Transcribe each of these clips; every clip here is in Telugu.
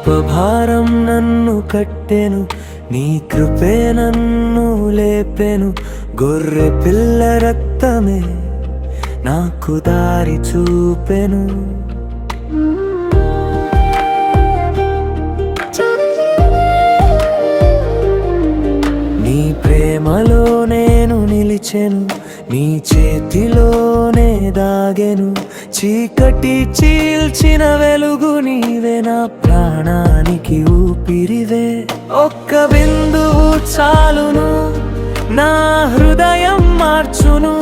పాపభారం నన్ను కట్టెను, నీ కృపే నన్ను లేపెను. గొర్రె పిల్ల రక్తమే నాకు దారి చూపెను. నీ ప్రేమలో నేను నిలిచెను, నీ చేతిలోనే దాగెను. చీకటి చీల్చిన వెలుగు నీవే, నా ప్రాణానికి ఊపిరివే. ఒక్క బిందువు చాలును, నా హృదయం మార్చును.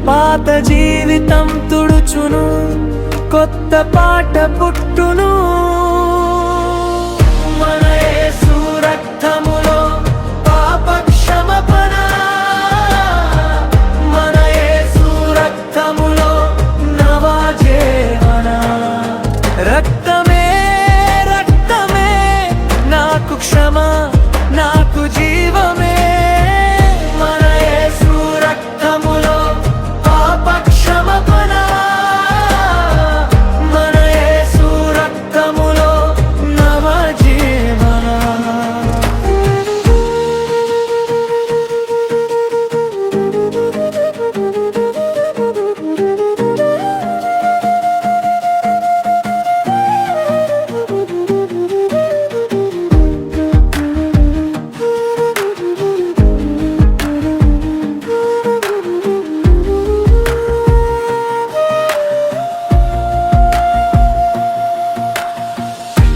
పాత జీవితం తుడుచును, కొత్త పాట పుట్టును. మన యేసు రక్తములో పాప క్షమాపణ, మన యేసు రక్తములో నవ జీవన. రక్తమే రక్తమే నాకు క్షమ, నాకు జీవమే. మన యేసు రక్తములో పాప క్షమాపణ, మన యేసు రక్తములో నవ జీవన.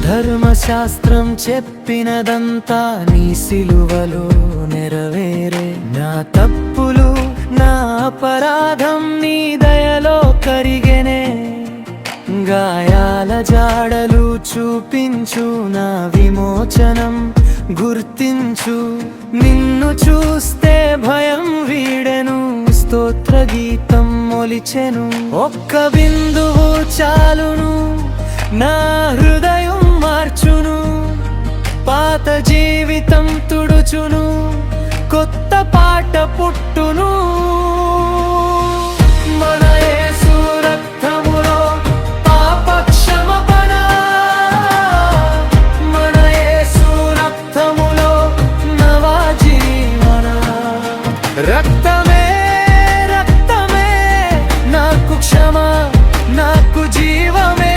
ధర్మశాస్త్రం చెప్పినదంతా నీ సిలువలో నెరవేరే. నా తప్పులు నా అపరాధం నీ దయలో కరిగెనే. గాయాల జాడలు చూపించు, నా విమోచనం గుర్తించు. నిన్ను చూస్తే భయం వీడెను, స్తోత్ర గీతం మొలిచెను. ఒక్క బిందువు చాలును, నా హృదయం మార్చును. పాత జీవితం తుడుచును, కొత్త పాట పుట్టును. మన యేసు రక్తములో పాప క్షమాపణ, మన యేసు రక్తములో నవ జీవన. రక్తమే రక్తమే నాకు క్షమ, నాకు జీవమే.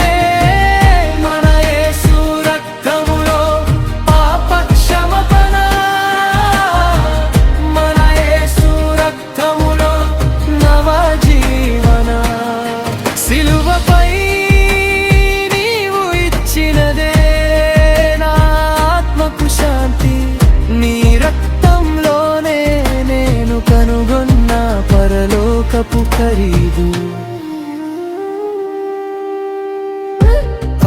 సిలువపై నీవు ఇచ్చినదే నా ఆత్మకు శాంతి. నీ రక్తంలోనే నేను కనుగొన్న పరలోకపు ఖరీదు.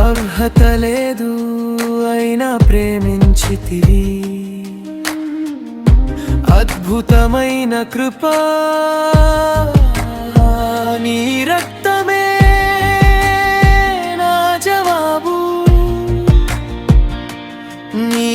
అర్హత లేదు అయినా ప్రేమించితివి, అద్భుతమైన కృపా. నీ రక్తమే నా జవాబు, నీ